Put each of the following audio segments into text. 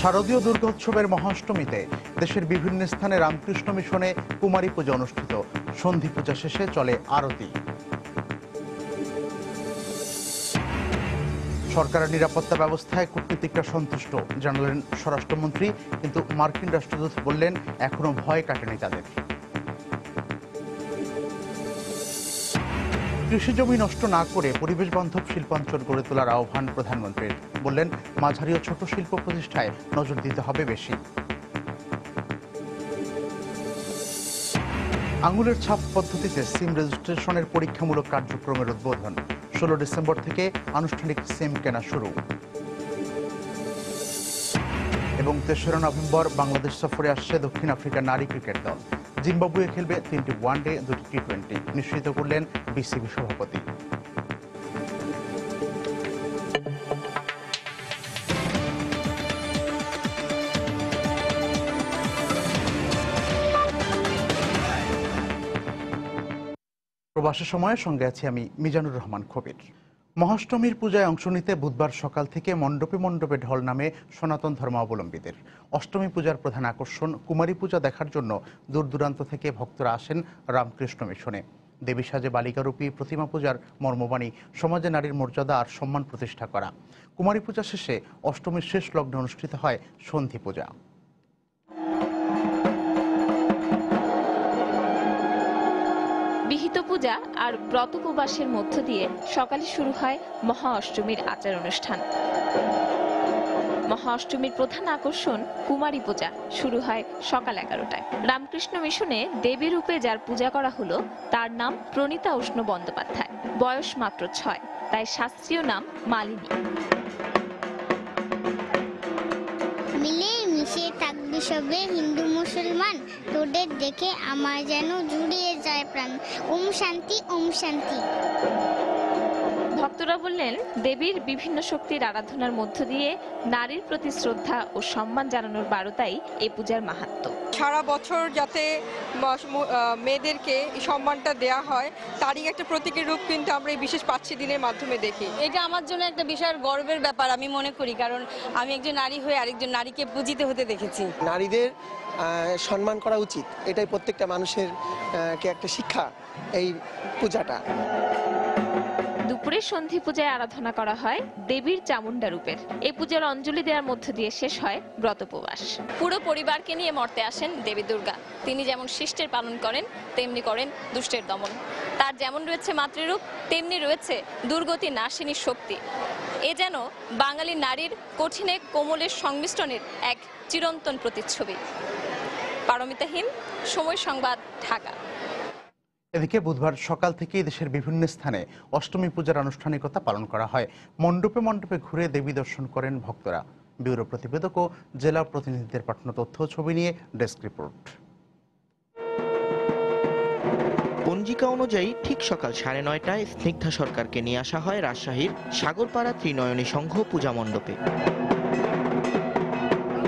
শারদীয় দুর্গোৎসবের মহাষ্টমীতে দেশের বিভিন্ন স্থানে রামকৃষ্ণ মিশনে কুমারী পূজা অনুষ্ঠিত। সন্ধি পূজা শেষে চলে আরতি। সরকারের নিরাপত্তা ব্যবস্থায় কূটনীতিকরা সন্তুষ্ট জানালেন স্বরাষ্ট্রমন্ত্রী, কিন্তু মার্কিন রাষ্ট্রদূত বললেন এখনো ভয় কাটেনি তাদের। কৃষি জমি নষ্ট না করে পরিবেশ বান্ধব শিল্পাঞ্চল গড়ে তোলার আহ্বান প্রধানমন্ত্রীর। বললেন মাঝারি ও ছোট শিল্প প্রতিষ্ঠায় নজর দিতে হবে বেশি। আঙুলের ছাপ পদ্ধতিতে সিম রেজিস্ট্রেশনের পরীক্ষামূলক কার্যক্রমের উদ্বোধন। 16 ডিসেম্বর থেকে আনুষ্ঠানিক সিম কেনা শুরু। এবং 3রা নভেম্বর বাংলাদেশ সফরে আসছে দক্ষিণ আফ্রিকার নারী ক্রিকেট দল। জিম্বাবুয়ে খেলবে 3টি ওয়ানডে, 2টি টি20, নিশ্চিত করলেন বিসিবি সভাপতি। প্রবাসী সময়ের সঙ্গে আছি আমি মিজানুর রহমান কবির। মহাষ্টমীর পূজায় অংশ নিতে বুধবার সকাল থেকে মণ্ডপে মণ্ডপে ঢল নামে সনাতন ধর্মাবলম্বীদের। অষ্টমী পূজার প্রধান আকর্ষণ কুমারী পূজা দেখার জন্য দূর দূরান্ত থেকে ভক্তরা আসেন রামকৃষ্ণ মিশনে। দেবী সাজে বালিকারূপী প্রতিমা পূজার মর্মবাণী সমাজে নারীর মর্যাদা আর সম্মান প্রতিষ্ঠা করা। কুমারী পূজা শেষে অষ্টমীর শেষ লগ্নে অনুষ্ঠিত হয় সন্ধি পূজা। বিহিত পূজা আর ব্রত উপবাসের মধ্য দিয়ে সকালে শুরু হয় মহা অষ্টমীর আচার অনুষ্ঠান। মহা অষ্টমীর প্রধান আকর্ষণ কুমারী পূজা শুরু হয় সকাল 11টায়। রামকৃষ্ণ মিশনে দেবী রূপে যার পূজা করা হলো তার নাম প্রণীতা উষ্ণ বন্দ্যোপাধ্যায়। বয়স মাত্র 6, তাই শাস্ত্রীয় নাম মালিনী। মিলে মিশে থাকবি সবে হিন্দু মুসলমান, তোদের দেখে আমার যেন জুড়িয়ে যায় প্রাণ। ওম শান্তি, ওম শান্তি। ভক্তরা বললেন দেবীর বিভিন্ন শক্তির আরাধনার মধ্য দিয়ে নারীর প্রতি শ্রদ্ধা ও সম্মান জানানোর বার্তাই এই পূজার মাহাত্ম্য। সারা বছর যাতে মেয়েদেরকে এই সম্মানটা দেয়া হয় তারই একটা প্রতীকের রূপ কিন্তু আমরা এই বিশেষ 5 দিনের মাধ্যমে দেখি। এটা আমার জন্য একটা বিশাল গর্বের ব্যাপার আমি মনে করি, কারণ আমি একজন নারী হয়ে আরেকজন নারীকে পূজিত হতে দেখেছি। নারীদের সম্মান করা উচিত, এটাই প্রত্যেকটা মানুষের কে একটা শিক্ষা এই পূজাটা। দুপুরে সন্ধি পূজায় আরাধনা করা হয় দেবীর চামুণ্ডা রূপের। এই পূজার অঞ্জলি দেওয়ার মধ্য দিয়ে শেষ হয় ব্রত উপবাস। পুরো পরিবারকে নিয়ে মর্তে আসেন দেবী দুর্গা। তিনি যেমন শিষ্টের পালন করেন তেমনি করেন দুষ্টের দমন। তার যেমন রয়েছে মাতৃরূপ তেমনি রয়েছে দুর্গতি নাশিনী শক্তি। এ যেন বাঙালি নারীর কঠিনে কোমলের সংমিশ্রণের এক চিরন্তন প্রতিচ্ছবি। পারমিতা হিম, সময় সংবাদ, ঢাকা। এদিকে বুধবার সকাল থেকেই দেশের বিভিন্ন স্থানে অষ্টমী পূজার আনুষ্ঠানিকতা পালন করা হয়। মণ্ডপে মণ্ডপে ঘুরে দেবী দর্শন করেন ভক্তরা। ব্যুরো প্রতিবেদক ও জেলা প্রতিনিধিদের পাঠানো তথ্য ছবি নিয়ে ডেস্ক রিপোর্ট। পঞ্জিকা অনুযায়ী ঠিক সকাল 9:30টায় স্নিগ্ধা সরকারকে নিয়ে আসা হয় রাজশাহীর সাগরপাড়া ত্রিনয়নী সংঘ পূজা মণ্ডপে।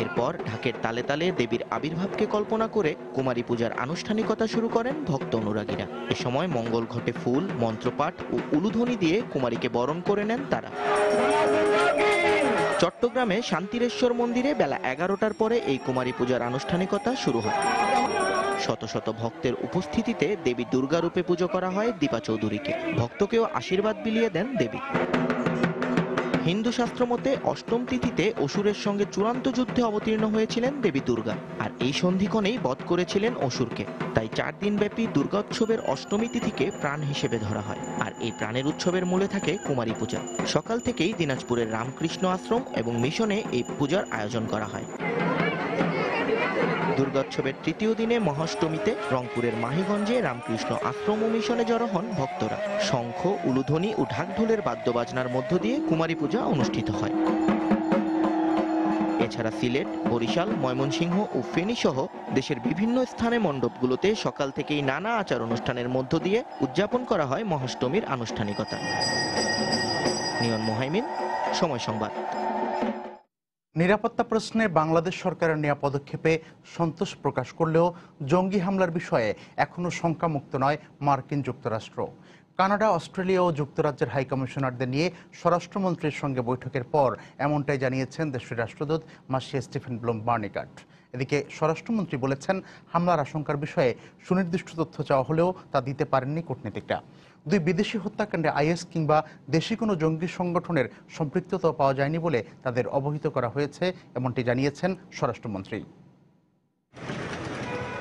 এরপর ঢাকের তালে তালে দেবীর আবির্ভাবকে কল্পনা করে কুমারী পূজার আনুষ্ঠানিকতা শুরু করেন ভক্ত অনুরাগীরা। এ সময় মঙ্গল ঘটে ফুল, মন্ত্রপাঠ ও উলুধ্বনি দিয়ে কুমারীকে বরণ করে নেন তারা। চট্টগ্রামে শান্তিরেশ্বর মন্দিরে বেলা 11টার পরে এই কুমারী পূজার আনুষ্ঠানিকতা শুরু হয়। শত শত ভক্তের উপস্থিতিতে দেবী দুর্গা রূপে পুজো করা হয় দীপা চৌধুরীকে। ভক্তকেও আশীর্বাদ বিলিয়ে দেন দেবী। হিন্দু শাস্ত্র মতে অষ্টম তিথিতে অসুরের সঙ্গে চূড়ান্ত যুদ্ধে অবতীর্ণ হয়েছিলেন দেবী দুর্গা, আর এই সন্ধিক্ষণেই বধ করেছিলেন অসুরকে। তাই 4 দিনব্যাপী দুর্গোৎসবের অষ্টমী তিথিকে প্রাণ হিসেবে ধরা হয়। আর এই প্রাণের উৎসবের মূলে থাকে কুমারী পূজা। সকাল থেকেই দিনাজপুরের রামকৃষ্ণ আশ্রম এবং মিশনে এই পূজার আয়োজন করা হয়। দুর্গোৎসবের 3য় দিনে মহাষ্টমীতে রংপুরের মাহিগঞ্জে রামকৃষ্ণ আশ্রম ও মিশনে জড়ো হন ভক্তরা। শঙ্খ, উলুধ্বনি ও ঢাকঢোলের বাদ্যবাজনার মধ্য দিয়ে কুমারী পূজা অনুষ্ঠিত হয়। এছাড়া সিলেট, বরিশাল, ময়মনসিংহ ও ফেনী সহ দেশের বিভিন্ন স্থানে মণ্ডপগুলোতে সকাল থেকেই নানা আচার অনুষ্ঠানের মধ্য দিয়ে উদযাপন করা হয় মহাষ্টমীর আনুষ্ঠানিকতা। নিয়ন মোহাইমিন, সময় সংবাদ। নিরাপত্তা প্রশ্নে বাংলাদেশ সরকারের নেওয়া পদক্ষেপে সন্তোষ প্রকাশ করলেও জঙ্গি হামলার বিষয়ে এখনও শঙ্কামুক্ত নয় মার্কিন যুক্তরাষ্ট্র। কানাডা, অস্ট্রেলিয়া ও যুক্তরাজ্যের হাইকমিশনারদের নিয়ে স্বরাষ্ট্রমন্ত্রীর সঙ্গে বৈঠকের পর এমনটাই জানিয়েছেন দেশটির রাষ্ট্রদূত মার্সিয়া স্টিফেন ব্লুম বার্নিকাট। এদিকে স্বরাষ্ট্রমন্ত্রী বলেছেন, হামলার আশঙ্কার বিষয়ে সুনির্দিষ্ট তথ্য চাওয়া হলেও তা দিতে পারেননি কূটনীতিকরা। দুই বিদেশি হত্যাকাণ্ডে আইএস কিংবা দেশি কোনো জঙ্গি সংগঠনের সম্পৃক্ততা পাওয়া যায়নি বলে তাদের অবহিত করা হয়েছে, এমনটি জানিয়েছেন স্বরাষ্ট্রমন্ত্রী।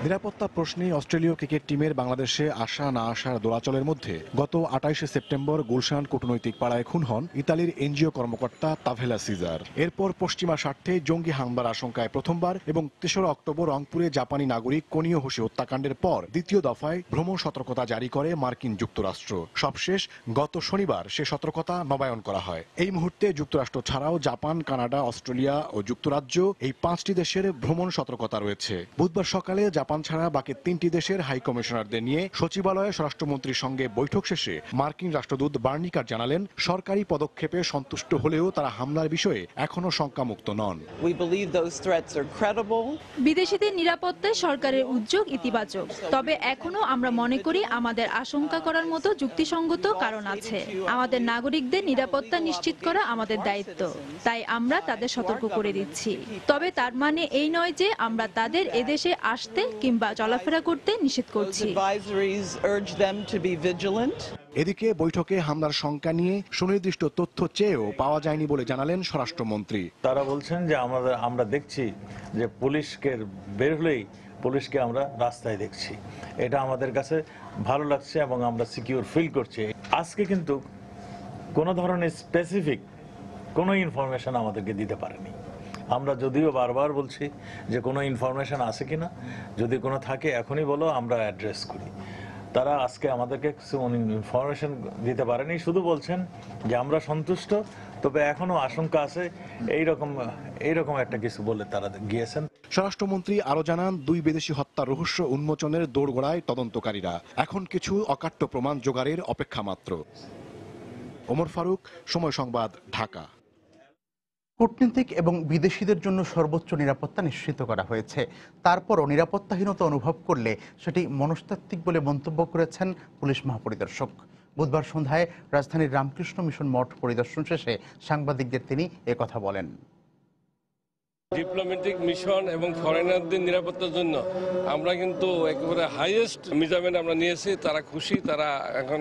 নিরাপত্তা প্রশ্নে অস্ট্রেলীয় ক্রিকেট টিমের বাংলাদেশে আসা না আসার দোলাচলের মধ্যে গত 28 সেপ্টেম্বর গুলশান কূটনৈতিক পাড়ায় খুন হন ইতালির এনজিও কর্মকর্তা তাভেলা সিজার। এরপর পশ্চিমা স্বার্থে জঙ্গি হামলার আশঙ্কায় প্রথমবার এবং 3রা অক্টোবর রংপুরে জাপানি নাগরিক কোনিও হোশি হত্যাকাণ্ডের পর দ্বিতীয় দফায় ভ্রমণ সতর্কতা জারি করে মার্কিন যুক্তরাষ্ট্র। সবশেষ গত শনিবার সে সতর্কতা নবায়ন করা হয়। এই মুহূর্তে যুক্তরাষ্ট্র ছাড়াও জাপান, কানাডা, অস্ট্রেলিয়া ও যুক্তরাজ্য এই 5টি দেশের ভ্রমণ সতর্কতা রয়েছে। বুধবার সকালে জাপান ছাড়া বাকি 3টি দেশের হাইকমিশনারদের নিয়ে সচিবালয়ে স্বরাষ্ট্রমন্ত্রীর সঙ্গে বৈঠক শেষে মার্কিন রাষ্ট্রদূত বার্নিকাট জানালেন, সরকারি পদক্ষেপে সন্তুষ্ট হলেও তারা হামলার বিষয়ে এখনো শঙ্কামুক্ত নন। বিদেশিদের নিরাপত্তায় সরকারের উদ্যোগ ইতিবাচক, তবে এখনো আমরা মনে করি আমাদের আশঙ্কা করার মতো যুক্তিসঙ্গত কারণ আছে। আমাদের নাগরিকদের নিরাপত্তা নিশ্চিত করা আমাদের দায়িত্ব, তাই আমরা তাদের সতর্ক করে দিচ্ছি। তবে তার মানে এই নয় যে আমরা তাদের এদেশে আসতে কিংবা চলাফেরা করতে নিষেধ করছি। এদিকে বৈঠকে হামলার শঙ্কা নিয়ে সুনির্দিষ্ট তথ্য চেয়েও পাওয়া যায়নি বলে জানালেন স্বরাষ্ট্রমন্ত্রী। তারা বলছেন যে আমরা দেখছি যে পুলিশকে বের হলেই পুলিশকে আমরা রাস্তায় দেখছি, এটা আমাদের কাছে ভালো লাগছে এবং আমরা সিকিউর ফিল করছি। আজকে কিন্তু কোনো ধরনের স্পেসিফিক কোনো ইনফরমেশন আমাদেরকে দিতে পারেনি। আমরা যদিও বারবার বলছি যে কোনো ইনফরমেশন আছে কিনা, যদি কোনো থাকে এখনই বলো, আমরা অ্যাড্রেস করি। তারা আজকে আমাদেরকে কিছু ইনফরমেশন দিতে পারেনি, শুধু বলছেন যে আমরা সন্তুষ্ট, তবে এখনো আশঙ্কা আছে, এইরকম একটা কিছু বলে তারা গিয়েছেন। স্বরাষ্ট্রমন্ত্রী আরো জানান, 2 বিদেশি হত্যার রহস্য উন্মোচনের দোরগোড়ায় তদন্তকারীরা। এখন কিছু অকাট্য প্রমাণ জোগাড়ের অপেক্ষা মাত্র। ওমর ফারুক, সময় সংবাদ, ঢাকা। কূটনীতিক এবং বিদেশিদের জন্য সর্বোচ্চ নিরাপত্তা নিশ্চিত করা হয়েছে। তারপরও নিরাপত্তাহীনতা অনুভব করলে সেটি মনস্তাত্ত্বিক বলে মন্তব্য করেছেন পুলিশ মহাপরিদর্শক। বুধবার সন্ধ্যায় রাজধানীর রামকৃষ্ণ মিশন মঠ পরিদর্শন শেষে সাংবাদিকদের তিনি একথা বলেন। ডিপ্লোম্যাটিক মিশন এবং ফরেনারদের নিরাপত্তার জন্য আমরা কিন্তু একেবারে হাইয়েস্ট মেজারমেন্ট আমরা নিয়েছি। তারা খুশি, তারা এখন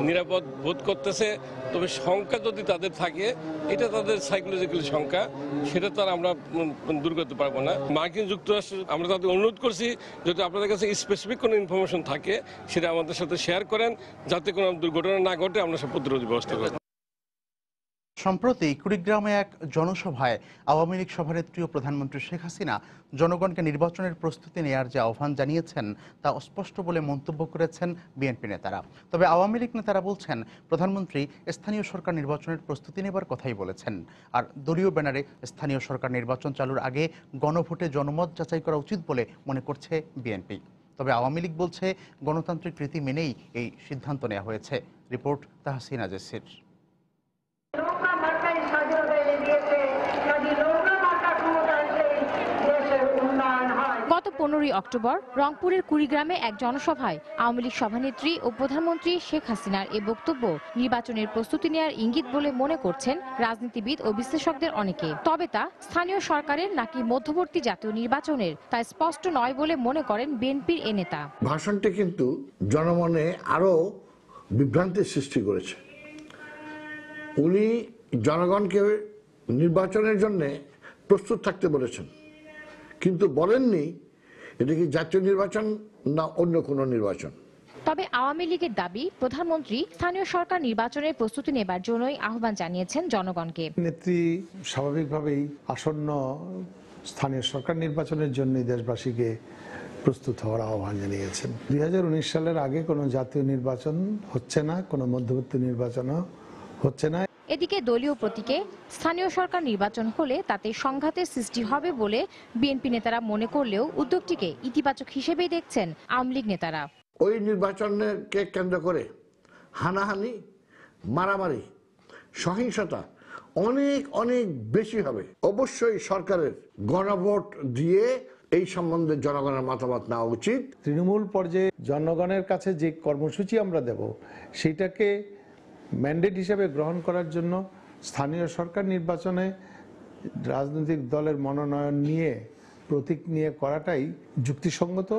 নিরাপদ বোধ করতেছে। তবে শঙ্কা যদি তাদের থাকে, এটা তাদের সাইকোলজিক্যাল শঙ্কা, সেটা তো আর আমরা দূর করতে পারবো না। মার্কিন যুক্তরাষ্ট্র আমরা তাদের অনুরোধ করছি, যদি আপনাদের কাছে স্পেসিফিক কোনো ইনফরমেশন থাকে সেটা আমাদের সাথে শেয়ার করেন, যাতে কোনো দুর্ঘটনা না ঘটে, আমরা সব প্রতিরোধী ব্যবস্থা করি। সম্প্রতি কুড়িগ্রামে এক জনসভায় আওয়ামী লীগ সভানেত্রী ও প্রধানমন্ত্রী শেখ হাসিনা জনগণকে নির্বাচনের প্রস্তুতি নেয়ার যে আহ্বান জানিয়েছেন তা অস্পষ্ট বলে মন্তব্য করেছেন বিএনপি নেতারা। তবে আওয়ামী লীগ নেতারা বলছেন, প্রধানমন্ত্রী স্থানীয় সরকার নির্বাচনের প্রস্তুতি নেবার কথাই বলেছেন। আর দলীয় ব্যানারে স্থানীয় সরকার নির্বাচন চালুর আগে গণভোটে জনমত যাচাই করা উচিত বলে মনে করছে বিএনপি। তবে আওয়ামী লীগ বলছে, গণতান্ত্রিক রীতি মেনেই এই সিদ্ধান্ত নেওয়া হয়েছে। রিপোর্ট তাহসিনা জেসির। গত 15ই অক্টোবর রংপুরের কুড়িগ্রামে এক জনসভায় আওয়ামী লীগ সভানেত্রী ও প্রধানমন্ত্রী শেখ হাসিনার এ বক্তব্য নির্বাচনের প্রস্তুতি নেওয়ার ইঙ্গিত বলে মনে করছেন রাজনীতিবিদ ও বিশ্লেষকদের অনেকে। তবে তা স্থানীয় সরকারের নাকি মধ্যবর্তী জাতীয় নির্বাচনের তা স্পষ্ট নয় বলে মনে করেন বিএনপির এ নেতা। ভাষণটি কিন্তু জনমনে আরো বিভ্রান্তির সৃষ্টি করেছে। উনি জনগণকে নির্বাচনের জন্য প্রস্তুত থাকতে বলেছেন, কিন্তু বলেননি এটা কি জাতীয় নির্বাচন না অন্য কোনো নির্বাচন। তবে আওয়ামী লীগের দাবি, প্রধানমন্ত্রী স্থানীয় সরকার নির্বাচনের প্রস্তুতি নেবার জন্যই আহ্বান জানিয়েছেন জনগণকে। নেত্রী স্বাভাবিকভাবেই আসন্ন স্থানীয় সরকার নির্বাচনের জন্য দেশবাসীকে প্রস্তুত হওয়ার আহ্বান জানিয়েছেন। 2019 সালের আগে কোনো জাতীয় নির্বাচন হচ্ছে না, কোনো মধ্যবর্তী নির্বাচনও হচ্ছে না। এদিকে দলীয় প্রতীকে স্থানীয় সরকার নির্বাচন হলে তাতে সংঘাতের সৃষ্টি হবে বলে বিএনপি নেতারা মনে করলেও উদ্যোগটিকে ইতিবাচক হিসেবেই দেখছেন আওয়ামী লীগ নেতারা। ওই নির্বাচনকে কেন্দ্র করে হানাহানি, মারামারি, সহিংসতা অনেক অনেক বেশি হবে। অবশ্যই সরকারের গণভোট দিয়ে এই সম্বন্ধে জনগণের মতামত নেওয়া উচিত। তৃণমূল পর্যায়ে জনগণের কাছে যে কর্মসূচি আমরা দেব সেটাকে ম্যান্ডেট হিসেবে গ্রহণ করার জন্য স্থানীয় সরকার নির্বাচনে রাজনৈতিক দলের মনোনয়ন নিয়ে প্রতীক নিয়ে করাটাই যুক্তিসঙ্গত।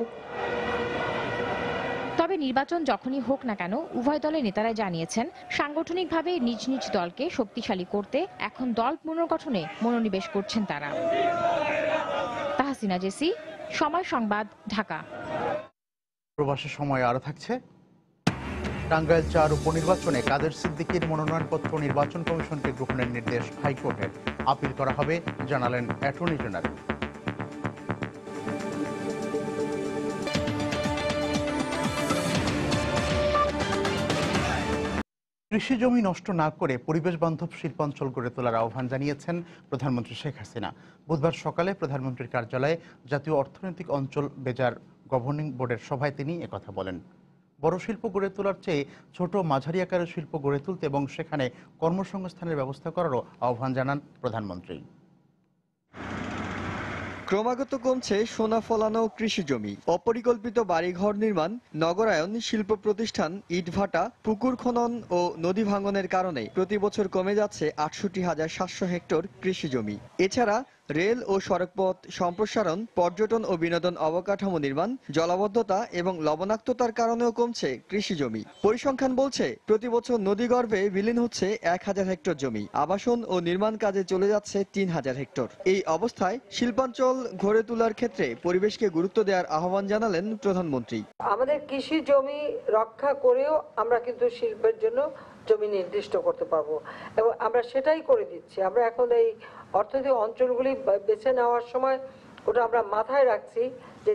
তবে নির্বাচন যখনই হোক না কেন উভয় দলের নেতারাই জানিয়েছেন সাংগঠনিকভাবে নিজ নিজ দলকে শক্তিশালী করতে এখন দল পুনর্গঠনে মনোনিবেশ করছেন তারা। তাহসিনা জেসি, সময় সংবাদ, ঢাকা। প্রবাসী সময় আরো থাকছে। টাঙ্গাইল ৪ উপনির্বাচনে কাদের সিদ্দিকীর মনোনয়নপত্র নির্বাচন কমিশনকে গ্রহণের নির্দেশ হাইকোর্টের। আপিল করা হবে জানালেন অ্যাটর্নি জেনারেল। কৃষি জমি নষ্ট না করে পরিবেশ বান্ধব শিল্পাঞ্চল গড়ে তোলার আহ্বান জানিয়েছেন প্রধানমন্ত্রী শেখ হাসিনা। বুধবার সকালে প্রধানমন্ত্রীর কার্যালয়ে জাতীয় অর্থনৈতিক অঞ্চল বেজার গভর্নিং বোর্ডের সভায় তিনি একথা বলেন। বড় শিল্প গড়ে তোলার চেয়ে ছোট মাঝারি আকারের শিল্প গড়ে তুলতে এবং সেখানে কর্মসংস্থানের ব্যবস্থা করারও আহ্বান জানান প্রধানমন্ত্রী। ক্রমাগত কমছে সোনা ফলানো কৃষি জমি, অপরিকল্পিত বাড়িঘর নির্মাণ, নগরায়ন, শিল্প প্রতিষ্ঠান, ইটভাটা, পুকুর খনন ও নদী ভাঙনের কারণে প্রতি বছর কমে যাচ্ছে ৬৮,৭০০ হেক্টর কৃষি জমি। এছাড়া রেল ও সড়কপথ সম্প্রসারণ, পর্যটন ও বিনোদন অবকাঠামো নির্মাণ, জলাবদ্ধতা এবং লবণাক্ততার কারণেও কমছে কৃষি জমি। পরিসংখ্যান বলছে প্রতি বছর নদীগর্ভে বিলীন হচ্ছে ১,০০০ হেক্টর জমি, আবাসন ও নির্মাণ কাজে চলে যাচ্ছে ৩,০০০ হেক্টর। এই অবস্থায় শিল্পাঞ্চল গড়ে তোলার ক্ষেত্রে পরিবেশকে গুরুত্ব দেওয়ার আহ্বান জানালেন প্রধানমন্ত্রী। আমাদের কৃষি জমি রক্ষা করেও আমরা কিন্তু শিল্পের জন্য জমি নির্দিষ্ট করতে পারবো এবং আমরা সেটাই করে দিচ্ছি। আমরা এখন এই অর্থনৈতিক অঞ্চলগুলি বেছে নেওয়ার সময় ওটা আমরা মাথায় রাখছি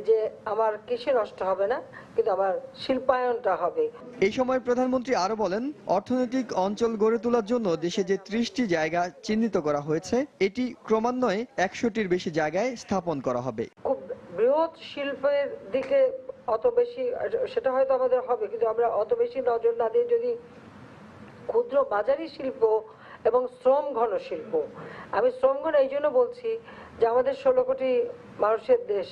যে আমার কৃষি নষ্ট হবে না, কিন্তু আমার শিল্পায়নটা হবে। এই সময় প্রধানমন্ত্রী আরো বলেন, অর্থনৈতিক অঞ্চল গড়ে তোলার জন্য দেশে যে ৩০টি জায়গা চিহ্নিত করা হয়েছে এটি ক্রমান্বয়ে ১০০টির বেশি জায়গায় স্থাপন করা হবে। খুব বৃহৎ শিল্পের দিকে অত বেশি সেটা হয়তো আমাদের হবে, কিন্তু আমরা অত বেশি নজর না দিয়ে যদি ক্ষুদ্র মাঝারি শিল্প এবং শ্রম ঘন শিল্প, আমি শ্রম ঘন এই জন্য বলছি যে আমাদের ১৬ কোটি মানুষের দেশ,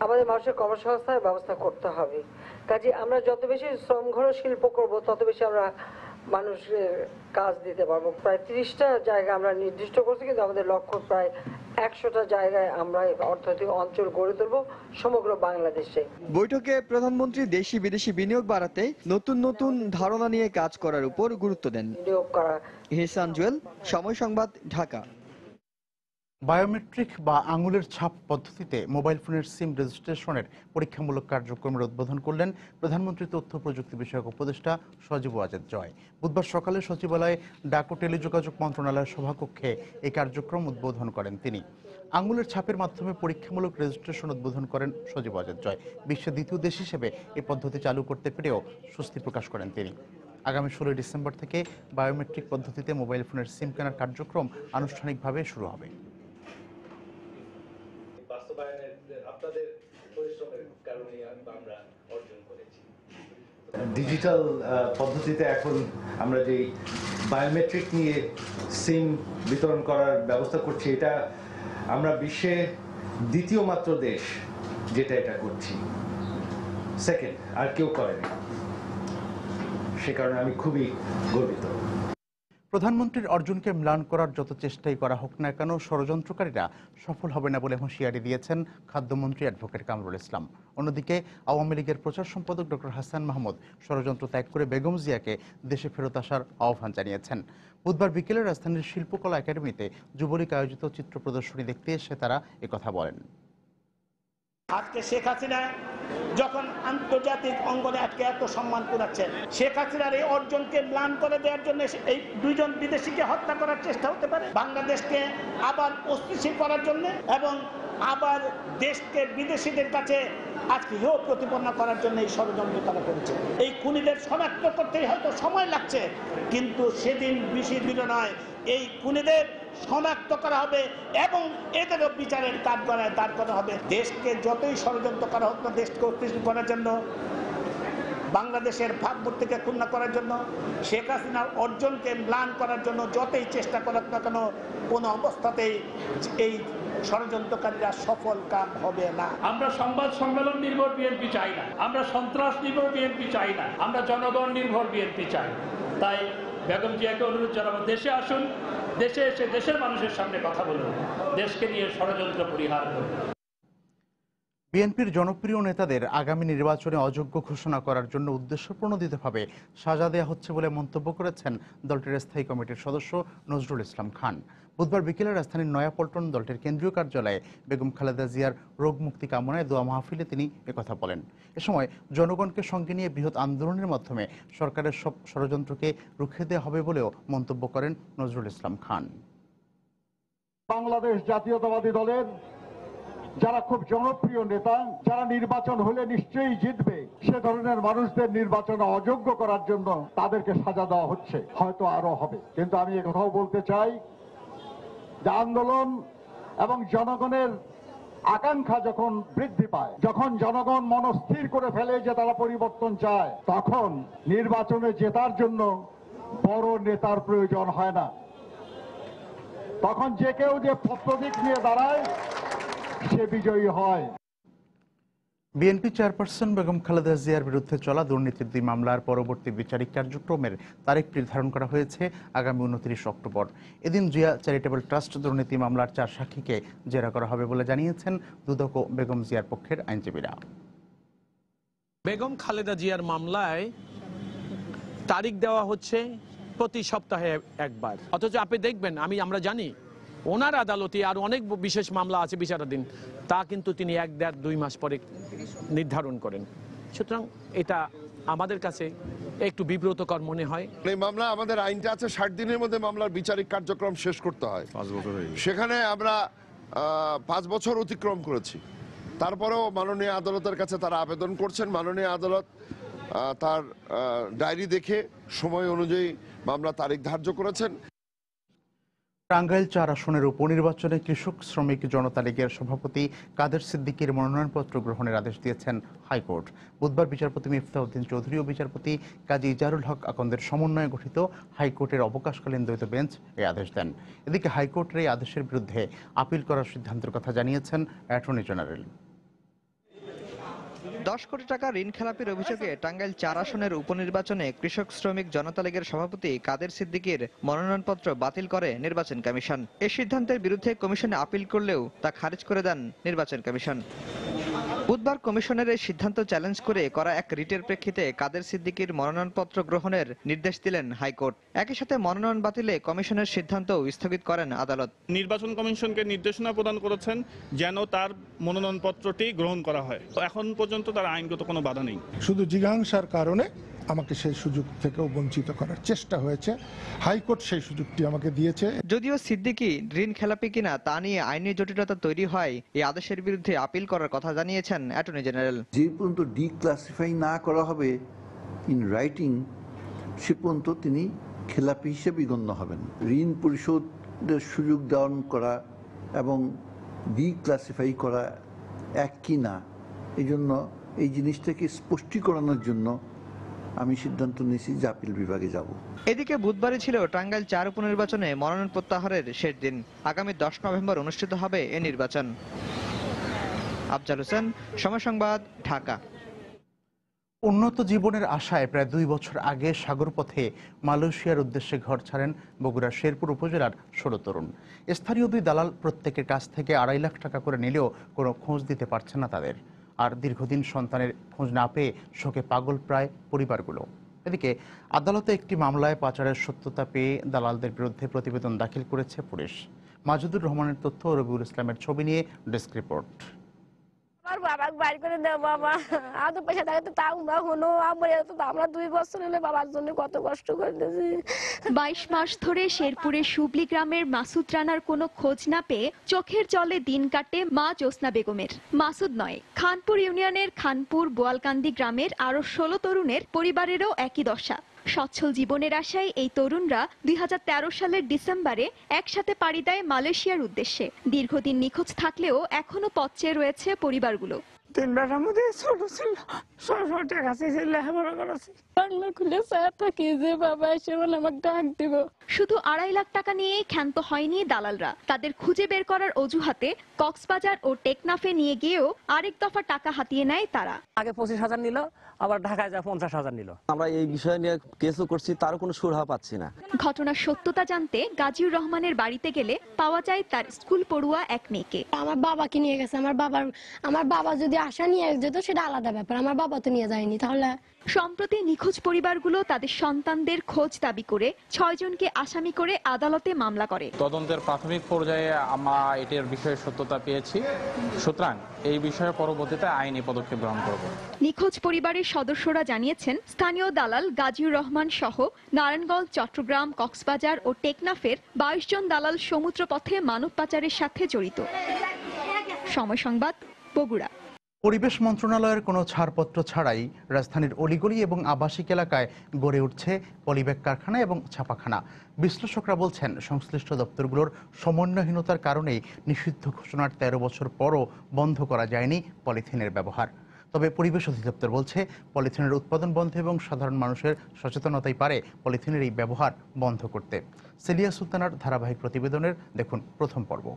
আমাদের মানুষের কর্মসংস্থানের ব্যবস্থা করতে হবে। কাজে আমরা যত বেশি শ্রম ঘন শিল্প করব তত বেশি আমরা মানুষের কাজ দিতে পারবো। প্রায় ৩০টা জায়গা আমরা নির্দিষ্ট করছি, কিন্তু আমাদের লক্ষ্য প্রায় ১০০টা জায়গায় আমরা অর্থনৈতিক অঞ্চল গড়ে তুলব সমগ্র বাংলাদেশে। বৈঠকে প্রধানমন্ত্রী দেশি বিদেশি বিনিয়োগ বাড়াতে নতুন নতুন ধারণা নিয়ে কাজ করার উপর গুরুত্ব দেন। ইহসান জুয়েল, সময় সংবাদ, ঢাকা। বায়োমেট্রিক বা আঙুলের ছাপ পদ্ধতিতে মোবাইল ফোনের সিম রেজিস্ট্রেশনের পরীক্ষামূলক কার্যক্রমের উদ্বোধন করলেন প্রধানমন্ত্রী তথ্য প্রযুক্তি বিষয়ক উপদেষ্টা সজীব ওয়াজেদ জয়। বুধবার সকালে সচিবালয়ে ডাক ও টেলিযোগাযোগ মন্ত্রণালয়ের সভাকক্ষে এই কার্যক্রম উদ্বোধন করেন তিনি। আঙুলের ছাপের মাধ্যমে পরীক্ষামূলক রেজিস্ট্রেশন উদ্বোধন করেন সজীব ওয়াজেদ জয়। বিশ্বের দ্বিতীয় দেশ হিসেবে এই পদ্ধতি চালু করতে পেরেও স্বস্তি প্রকাশ করেন তিনি। আগামী ১৬ ডিসেম্বর থেকে বায়োমেট্রিক পদ্ধতিতে মোবাইল ফোনের সিম কেনার কার্যক্রম আনুষ্ঠানিকভাবে শুরু হবে। ডিজিটাল পদ্ধতিতে এখন আমরা যে বায়োমেট্রিক নিয়ে সিম বিতরণ করার ব্যবস্থা করছি, এটা আমরা বিশ্বে দ্বিতীয় মাত্র দেশ যেটা এটা করছি, সেকেন্ড আর কেউ করেনি। সে কারণে আমি খুবই গর্বিত। প্রধানমন্ত্রীর অর্জনকে ম্লান করার যত চেষ্টাই করা হোক না কেন ষড়যন্ত্রকারীরা সফল হবে না বলে হুঁশিয়ারি দিয়েছেন খাদ্যমন্ত্রী অ্যাডভোকেট কামরুল ইসলাম। অন্যদিকে আওয়ামী লীগের প্রচার সম্পাদক ডক্টর হাসান মাহমুদ ষড়যন্ত্র ত্যাগ করে বেগম জিয়াকে দেশে ফেরত আসার আহ্বান জানিয়েছেন। বুধবার বিকেলে রাজধানীর শিল্পকলা একাডেমিতে যুবলীগ আয়োজিত চিত্র প্রদর্শনী দেখতে এসে তারা একথা বলেন। আজকে শেখ হাসিনা যখন আন্তর্জাতিক অঙ্গনে আজকে এত সম্মান কুড়াচ্ছেন, শেখ হাসিনার এই অর্জনকে ম্লান করে দেওয়ার জন্য এই দুইজন বিদেশিকে হত্যা করার চেষ্টা হতে পারে, বাংলাদেশকে আবার অস্থিতিশীল করার জন্য এবং আবার দেশকে বিদেশিদের কাছে আজকে হেয় প্রতিপন্ন করার জন্য এই ষড়যন্ত্র তারা করেছে। এই খুনিদের শনাক্ত করতে হয়তো সময় লাগছে, কিন্তু সেদিন বেশি দূর নয়, এই খুনিদের শনাক্ত করা হবে এবং এদেরও বিচারের কাঠগড়ায় দাঁড় করা হবে। দেশকে যতই ষড়যন্ত্র করা হোক না, দেশকে অস্থিতিশীল করার জন্য বাংলাদেশের ভাবমূর্তিকে ক্ষুণ্ণ করার জন্য, শেখ হাসিনার অর্জনকে ম্লান করার জন্য যতই চেষ্টা করুক না কেন, কোনো অবস্থাতেই এই ষড়যন্ত্রকারীরা সফল কাম হবে না। আমরা সংবাদ সম্মেলন নির্ভর বিএনপি চাই না, আমরা সন্ত্রাস নির্ভর বিএনপি চাই না, আমরা জনগণ নির্ভর বিএনপি চাই। তাই বেগম জিয়াকে অনুরোধ জানাবো, দেশে আসুন, দেশে এসে দেশের মানুষের সামনে কথা বলুন, দেশকে নিয়ে ষড়যন্ত্র পরিহার করুন। বিএনপির জনপ্রিয় নেতাদের আগামী নির্বাচনে অযোগ্য ঘোষণা করার জন্য উদ্দেশ্যপ্রণোদিতভাবে সাজা দেওয়া হচ্ছে বলে মন্তব্য করেছেন দলটির স্থায়ী কমিটির সদস্য নজরুল ইসলাম খান। বুধবার বিকেলে রাজধানীর নয়াপল্টন দলটির কেন্দ্রীয় কার্যালয়ে বেগম খালেদা জিয়ার রোগ মুক্তি কামনায় দোয়া মাহফিলে তিনি একথা বলেন। এ সময় জনগণকে সঙ্গে নিয়ে বৃহৎ আন্দোলনের মাধ্যমে সরকারের সব ষড়যন্ত্রকে রুখে দেওয়া হবে বলেও মন্তব্য করেন নজরুল ইসলাম খান। বাংলাদেশ জাতীয়তাবাদী দলের যারা খুব জনপ্রিয় নেতা, যারা নির্বাচন হলে নিশ্চয়ই জিতবে, সে ধরনের মানুষদের নির্বাচনে অযোগ্য করার জন্য তাদেরকে সাজা দেওয়া হচ্ছে, হয়তো আরো হবে। কিন্তু আমি একথাও বলতে চাই যে আন্দোলন এবং জনগণের আকাঙ্ক্ষা যখন বৃদ্ধি পায়, যখন জনগণ মনস্থির করে ফেলে যে তারা পরিবর্তন চায়, তখন নির্বাচনে জেতার জন্য বড় নেতার প্রয়োজন হয় না। তখন যে কেউ যে প্রতীক নিয়ে দাঁড়ায় সে বিজয়ী হয়। বিএনপি চেয়ারপারসন বেগম খালেদা জিয়ার বিরুদ্ধে চলা দুর্নীতির 2 মামলার পরবর্তী বিচারিক কার্যক্রমের তারিখ নির্ধারণ করা হয়েছে আগামী 29 অক্টোবর। এদিন জিয়া চ্যারিটেবল ট্রাস্ট দুর্নীতি মামলার 4 সাক্ষীকে জেরা করা হবে বলে জানিয়েছেন দুদক ও বেগম জিয়ার পক্ষের আইনজীবীরা। বেগম খালেদা জিয়ার মামলায় তারিখ দেওয়া হচ্ছে প্রতি সপ্তাহে একবার, অথচ আপনি দেখবেন আমরা জানি ওনার আদালতে আর অনেক বিশেষ মামলা আছে বিচারাধীন, তা কিন্তু তিনি 1-1.5-2 মাস পরে নির্ধারণ করেন। সুতরাং এটা আমাদের কাছে একটু বিব্রতকর মনে হয়। এই মামলা আমাদের আইনটা আছে 60 দিনের মধ্যে মামলার বিচারিক কার্যক্রম শেষ করতে হয়। 5 বছর সেখানে আমরা 5 বছর অতিক্রম করেছি। তারপরেও মাননীয় আদালতের কাছে তারা আবেদন করছেন। মাননীয় আদালত তার ডায়েরি দেখে সময় অনুযায়ী মামলা তারিখ ধার্য করেছেন। টাঙ্গাইল 4 আসনের উপনির্বাচনে কৃষক শ্রমিক জনতা লীগের সভাপতি কাদের সিদ্দিকীর মনোনয়নপত্র গ্রহণের আদেশ দিয়েছেন হাইকোর্ট। বুধবার বিচারপতি মিফতাউদ্দিন চৌধুরী ও বিচারপতি কাজী ইজারুল হক আকন্দের সমন্বয়ে গঠিত হাইকোর্টের অবকাশকালীন দ্বৈত বেঞ্চ এই আদেশ দেন। এদিকে হাইকোর্টের এই আদেশের বিরুদ্ধে আপিল করার সিদ্ধান্তের কথা জানিয়েছেন অ্যাটর্নি জেনারেল। 10 কোটি টাকা ঋণ খেলাপির অভিযোগে টাঙ্গাইল 4 আসনের উপনির্বাচনে কৃষক শ্রমিক জনতা লীগের সভাপতি কাদের সিদ্দিকীর মনোনয়নপত্র বাতিল করে নির্বাচন কমিশন। এই সিদ্ধান্তের বিরুদ্ধে কমিশনে আপিল করলেও তা খারিজ করে দেন নির্বাচন কমিশন। বুধবার কমিশনের এই সিদ্ধান্ত চ্যালেঞ্জ করে করা এক রিটের প্রেক্ষিতে কাদের সিদ্দিকীর মনোনয়নপত্র গ্রহণের নির্দেশ দিলেন হাইকোর্ট। একই সাথে মনোনয়ন বাতিলে কমিশনের সিদ্ধান্ত স্থগিত করেন আদালত। নির্বাচন কমিশনকে নির্দেশনা প্রদান করেছেন যেন তার মনোনয়নপত্রটি গ্রহণ করা হয়। এখন পর্যন্ত তার আইনগত কোনো বাধা নেই। শুধু জিজ্ঞাসার কারণে আমাকে সেই সুযোগ থেকেও বঞ্চিত করার চেষ্টা হয়েছে। হাইকোর্ট সেই সুযোগটি আমাকে দিয়েছে। যদিও সিদ্দিকী ঋণ খেলাপি কিনা তা নিয়ে আইনি জটিলতা তৈরি হয়, এই আদেশের বিরুদ্ধে আপিল করার কথা জানিয়েছেন অ্যাটর্নি জেনারেল। যে পর্যন্ত ডিক্লাসিফাই না করা হবে ইন রাইটিং, সে পর্যন্ত তিনি খেলাপি হিসেবে গণ্য হবেন। ঋণ পরিশোধের সুযোগ দান করা এবং ডিক্লাসিফাই করা এক কি না, এই জন্য এই জিনিসটাকে স্পষ্টীকরণের জন্য আমি সিদ্ধান্ত নিয়েছি যে আপিল বিভাগে যাব। এদিকে বুধবারই ছিল টাঙ্গাইল 4 উপনির্বাচনে মনোনয়ন প্রত্যাহারের শেষ দিন। আগামী 10 নভেম্বর অনুষ্ঠিত হবে এ নির্বাচন। আফজাল হোসেন, সময় সংবাদ, ঢাকা। উন্নত জীবনের আশায় প্রায় 2 বছর আগে সাগরপথে মালয়েশিয়ার উদ্দেশ্যে ঘর ছাড়েন বগুড়ার শেরপুর উপজেলার 16 তরুণ। স্থানীয় 2 দালাল প্রত্যেকের কাছ থেকে 2.5 লাখ টাকা করে নিলেও কোনো খোঁজ দিতে পারছে না তাদের। আর দীর্ঘদিন সন্তানের খোঁজ না পেয়ে শোকে পাগল প্রায় পরিবারগুলো। এদিকে আদালতে একটি মামলায় পাচারের সত্যতা পেয়ে দালালদের বিরুদ্ধে প্রতিবেদন দাখিল করেছে পুলিশ। মাজুদুর রহমানের তথ্য, রবিউল ইসলামের ছবি নিয়ে ডেস্ক রিপোর্ট। আমার বাবাকে বাইর করে দাও বাবা, আদৌ পয়সা থাকে তো তাও বা হলো আমরা 2 বছর হলে বাবার জন্য কত কষ্ট করতেছি। 22 মাস ধরে শেরপুরের শুবলি গ্রামের মাসুদ রানার কোনো খোঁজ না পেয়ে চোখের জলে দিন কাটে মা জ্যোৎস্না বেগমের। মাসুদ নয়, খানপুর ইউনিয়নের খানপুর বোয়ালকান্দি গ্রামের আরো 16 তরুণের পরিবারেরও একই দশা। সচ্ছল জীবনের আশায় এই তরুণরা 2013 সালের ডিসেম্বরে একসাথে পাড়ি দেয় মালয়েশিয়ার উদ্দেশ্যে। দীর্ঘদিন নিখোঁজ থাকলেও এখনো পথ চেয়ে রয়েছে পরিবারগুলো। 3 বেলার মধ্যে ছোট ছিল, সবসময় টাকা চাইছে লেখাপড়া করাছে বাংলা খুলে স্যার থাকি যে বাবা এসে মানে আমাকে ডাক দিব। শুধু 2.5 লাখ টাকা নিয়েই ক্ষান্ত হয়নি দালালরা। তাদের খুঁজে বের করার অজুহাতে কক্সবাজার ও টেকনাফে নিয়ে গিয়েও আরেক দফা টাকা হাতিয়ে নেয় তারা। আগে 25,000 নিল, আবার ঢাকায় যায় 50,000 নিল। আমরা এই বিষয় নিয়ে কেসও করছি, তারও কোনো সুরাহা পাচ্ছি না। ঘটনার সত্যতা জানতে গাজীউর রহমানের বাড়িতে গেলে পাওয়া যায় তার স্কুল পড়ুয়া এক মেয়েকে। আমার বাবাকে নিয়ে গেছে। আমার বাবা যদি আশা নিয়ে যেত সেটা আলাদা ব্যাপার, আমার বাবা তো নিয়ে যায়নি। তাহলে সম্প্রতি নিখোঁজ পরিবারগুলো তাদের সন্তানদের খোঁজ দাবি করে 6 জনকে আসামি করে আদালতে মামলা করে। তদন্তের প্রাথমিক পর্যায়ে আমরা এটির বিষয়ে সত্যতা পেয়েছি, সুতরাং এই বিষয়ে পরবর্তীতে আইনি পদক্ষেপ গ্রহণ করব। নিখোঁজ পরিবারের সদস্যরা জানিয়েছেন স্থানীয় দালাল গাজীউর রহমান সহ নারায়ণগঞ্জ, চট্টগ্রাম, কক্সবাজার ও টেকনাফের 22 জন দালাল সমুদ্রপথে মানব পাচারের সাথে জড়িত। সময় সংবাদ, বগুড়া। পরিবেশ মন্ত্রণালয়ের কোনো ছাড়পত্র ছাড়াই রাজধানীর অলিগলি এবং আবাসিক এলাকায় গড়ে উঠছে পলিব্যাগ কারখানা এবং ছাপাখানা। বিশ্লেষকরা বলছেন, সংশ্লিষ্ট দপ্তরগুলোর সমন্বয়হীনতার কারণেই নিষিদ্ধ ঘোষণার 13 বছর পরও বন্ধ করা যায়নি পলিথিনের ব্যবহার। তবে পরিবেশ অধিদপ্তর বলছে, পলিথিনের উৎপাদন বন্ধ এবং সাধারণ মানুষের সচেতনতাই পারে পলিথিনের এই ব্যবহার বন্ধ করতে। সেলিয়া সুলতানার ধারাবাহিক প্রতিবেদনের দেখুন প্রথম পর্ব।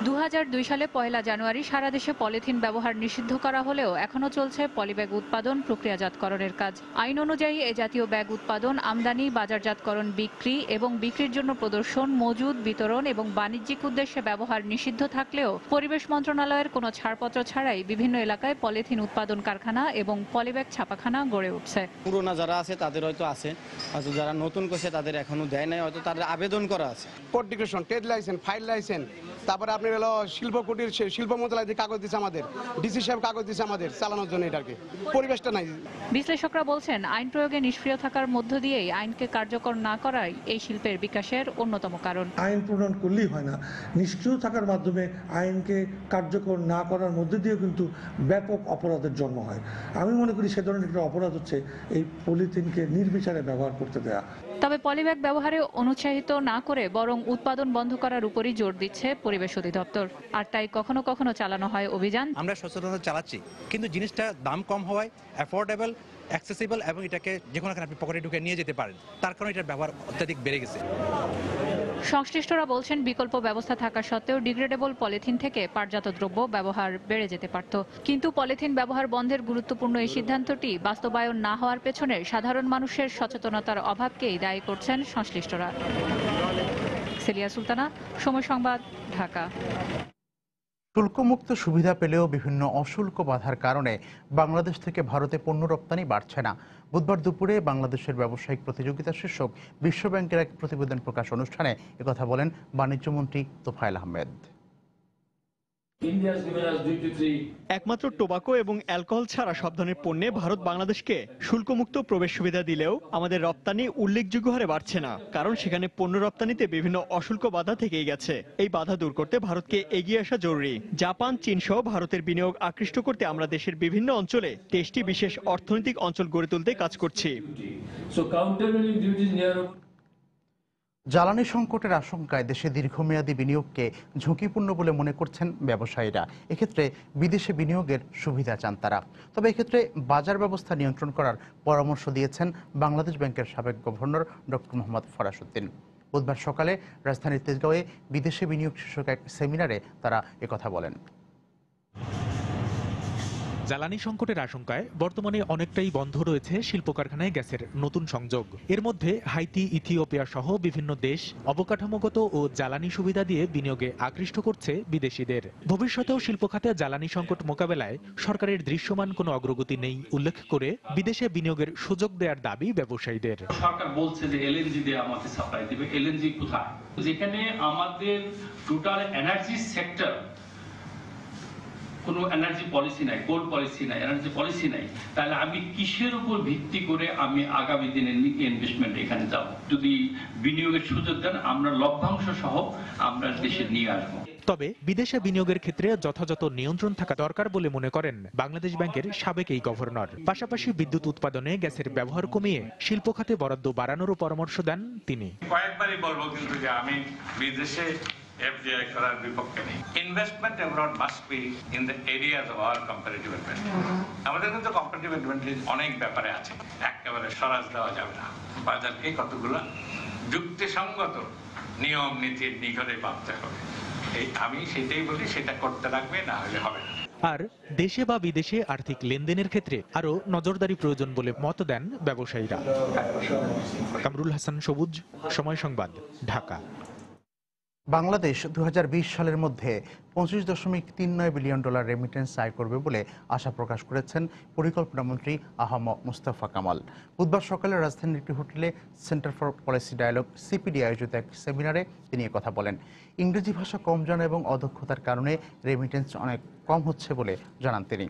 2002 সালে 1 জানুয়ারি সারা দেশে পলিথিন ব্যবহার নিষিদ্ধ করা হলেও এখনো চলছে পলিব্যাগ উৎপাদন, প্রক্রিয়াজাতকরণের কাজ। আইন অনুযায়ী এ জাতীয় ব্যাগ উৎপাদন, আমদানি, বাজারজাতকরণ, বিক্রি এবং বিক্রির জন্য প্রদর্শন, মজুদ, বিতরণ এবং বাণিজ্যিক উদ্দেশ্যে ব্যবহার নিষিদ্ধ থাকলেও পরিবেশ মন্ত্রণালয়ের কোনো ছাড়পত্র ছাড়াই বিভিন্ন এলাকায় পলিথিন উৎপাদন কারখানা এবং পলিব্যাগ ছাপাখানা গড়ে উঠছে। পুরোনা যারা আছে তাদের হয়তো আছে, হয়তো যারা নতুন করছে তাদের এখনো দেয় নাই, হয়তো তাদের আবেদন করা আছে। Port declaration, trade license, file license, তারপরে আপনার হলো শিল্প কুটির, শিল্প মন্ত্রণালয় থেকে কাগজ দিচ্ছে আমাদের, ডিসি সাহেব কাগজ দিচ্ছে আমাদের চালানোর জন্য। এটাকে পরিবেশটা নাই। বিশ্লেষকরা বলছেন, আইন প্রয়োগে নিষ্ক্রিয় থাকার মধ্য দিয়েই আইনকে কার্যকর না করাই এই শিল্পের বিকাশের অন্যতম কারণ। আইন প্রণয়ন করলেই হয় না, নিষ্ক্রিয় থাকার মাধ্যমে আইনকে কার্যকর না করার মধ্যে দিয়ে কিন্তু ব্যাপক অপরাধের জন্ম হয়। আমি মনে করি সে ধরনের একটা অপরাধ হচ্ছে এই পলিথিনকে নির্বিচারে ব্যবহার করতে দেয়া। তবে পলিব্যাগ ব্যবহারে অনুৎসাহিত না করে বরং উৎপাদন বন্ধ করার উপরই জোর দিচ্ছে পরিবেশ অধিদপ্তর। আর তাই কখনো কখনো চালানো হয় অভিযান। আমরা সচেতনতা চালাচ্ছি, কিন্তু জিনিসটা দাম কম হওয়ায় অ্যাফোর্ডেবল, অ্যাক্সেসিবল এবং এটাকে যে কোনো আপনি পকেটে ঢুকে নিয়ে যেতে পারেন, তার কারণে এটার ব্যবহার অত্যাধিক বেড়ে গেছে। সংশ্লিষ্টরা বলছেন, বিকল্প ব্যবস্থা থাকা সত্ত্বেও ডিগ্রেডেবল পলিথিন থেকে পাটজাত দ্রব্য ব্যবহার বেড়ে যেতে পারত। কিন্তু পলিথিন ব্যবহার বন্ধের গুরুত্বপূর্ণ এই সিদ্ধান্তটি বাস্তবায়ন না হওয়ার পেছনে সাধারণ মানুষের সচেতনতার অভাবকেই দায়ী করছেন সংশ্লিষ্টরা। সেলিয়া সুলতানা, সময় সংবাদ, ঢাকা। শুল্কমুক্ত সুবিধা পেলেও বিভিন্ন অশুল্ক বাধার কারণে বাংলাদেশ থেকে ভারতে পণ্য রপ্তানি বাড়ছে না। বুধবার দুপুরে বাংলাদেশের ব্যবসায়িক প্রতিযোগিতা শীর্ষক বিশ্বব্যাংকের এক প্রতিবেদন প্রকাশ অনুষ্ঠানে একথা বলেন বাণিজ্যমন্ত্রী তোফায়েল আহমেদ। একমাত্র টোবাকো এবং অ্যালকোহল ছাড়া সব ধরনের পণ্যে ভারত বাংলাদেশকে শুল্কমুক্ত প্রবেশ সুবিধা দিলেও আমাদের রপ্তানি উল্লেখযোগ্য হারে বাড়ছে না, কারণ সেখানে পণ্য রপ্তানিতে বিভিন্ন অশুল্ক বাধা থেকেই গেছে। এই বাধা দূর করতে ভারতকে এগিয়ে আসা জরুরি। জাপান, চীন সহ ভারতের বিনিয়োগ আকৃষ্ট করতে আমরা দেশের বিভিন্ন অঞ্চলে 23টি বিশেষ অর্থনৈতিক অঞ্চল গড়ে তুলতে কাজ করছি। জ্বালানি সংকটের আশঙ্কায় দেশে দীর্ঘমেয়াদী বিনিয়োগকে ঝুঁকিপূর্ণ বলে মনে করছেন ব্যবসায়ীরা। এক্ষেত্রে বিদেশে বিনিয়োগের সুবিধা চান তারা। তবে এক্ষেত্রে বাজার ব্যবস্থা নিয়ন্ত্রণ করার পরামর্শ দিয়েছেন বাংলাদেশ ব্যাংকের সাবেক গভর্নর ডক্টর মোহাম্মদ ফরাসউদ্দিন। বুধবার সকালে রাজধানীর তেজগাঁওয়ে বিদেশে বিনিয়োগ শীর্ষক এক সেমিনারে তারা একথা বলেন। জ্বালানি সংকটের আশঙ্কায় বর্তমানে অনেকটাই বন্ধ রয়েছে শিল্প কারখানায় গ্যাসের নতুন সংযোগ। এর মধ্যে হাইতি, ইথিওপিয়া সহ বিভিন্ন দেশ অবকাঠামোগত ও জ্বালানি সুবিধা দিয়ে বিনিয়োগে আকৃষ্ট করছে বিদেশিদের। ভবিষ্যতেও শিল্প খাতে জ্বালানি সংকট মোকাবেলায় সরকারের দৃশ্যমান কোনো অগ্রগতি নেই উল্লেখ করে বিদেশে বিনিয়োগের সুযোগ দেওয়ার দাবি ব্যবসায়ীদের। সরকার বলছে যে এলএনজি দিয়ে আমাকে সাপ্লাই দিবে, এলএনজি কোথায়? যেখানে আমাদের টোটাল এনার্জি সেক্টর কোনো এনার্জি পলিসি নাই, কোল পলিসি নাই, এনার্জি পলিসি নাই, তাহলে আমি কিসের উপর ভিত্তি করে আমি আগামী দিনে ইনভেস্টমেন্ট এখানে যাব? যদি বিনিয়োগের সুযোগ দেন, আমরা লভ্যাংশ সহ আমরা দেশে নিয়ে আসবো। তবে বিদেশে বিনিয়োগের ক্ষেত্রে যথাযথ নিয়ন্ত্রণ থাকা দরকার বলে মনে করেন বাংলাদেশ ব্যাংকের সাবেক এই গভর্নর। পাশাপাশি বিদ্যুৎ উৎপাদনে গ্যাসের ব্যবহার কমিয়ে শিল্প খাতে বরাদ্দ বাড়ানোরও পরামর্শ দেন তিনি। কয়েকবারই বলবো কিন্তু যে আমি বিদেশে এফডিআই করার বিপক্ষে নেই। Investment abroad must be in the areas of our comparative advantage. আমাদের কিন্তু কম্পারেটিভ অ্যাডভান্টেজ অনেক ব্যাপারে আছে, একেবারে সরাজ দেওয়া যাবে না। বাজারকে কতগুলো যুক্তিসঙ্গত নিয়ম নীতির নিঘরে ভাবতে হবে। আমি সেটাই বলি, সেটা করতে লাগবে, না হলে হবে না। আর দেশে বা বিদেশে আর্থিক লেনদেনের ক্ষেত্রে আরো নজরদারি প্রয়োজন বলে মত দেন ব্যবসায়ীরা। কামরুল হাসান সবুজ, সময় সংবাদ, ঢাকা। বাংলাদেশ 2020 সালের মধ্যে $25.39 বিলিয়ন রেমিটেন্স আয় করবে বলে আশা প্রকাশ করেছেন পরিকল্পনামন্ত্রী আহম মুস্তাফা কামাল। বুধবার সকালে রাজধানীর একটি হোটেলে centre for policy dialogue CPD আয়োজিত এক সেমিনারে তিনি কথা বলেন। ইংরেজি ভাষা কম জানা এবং অদক্ষতার কারণে রেমিটেন্স অনেক কম হচ্ছে বলে জানান তিনি।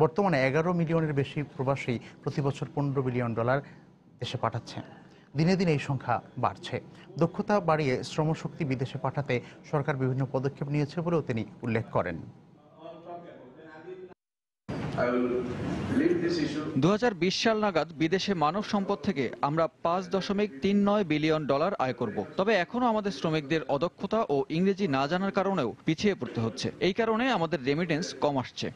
বর্তমানে 11 মিলিয়নের বেশি প্রবাসী প্রতি বছর $15 বিলিয়ন দেশে পাঠাচ্ছেন। দিনে দিনে এই সংখ্যা বাড়ছে। দক্ষতা বাড়িয়ে শ্রমশক্তি বিদেশে পাঠাতে সরকার বিভিন্ন পদক্ষেপ নিয়েছে বলেও তিনি উল্লেখ করেন। 2020 সাল নাগাদ বিদেশে মানব সম্পদ থেকে আমরা $5.39 বিলিয়ন আয় করব। তবে এখনো আমাদের শ্রমিকদের অদক্ষতা ও ইংরেজি না জানার কারণেও পিছিয়ে পড়তে হচ্ছে। এই কারণে আমাদের রেমিটেন্স কম আসছে।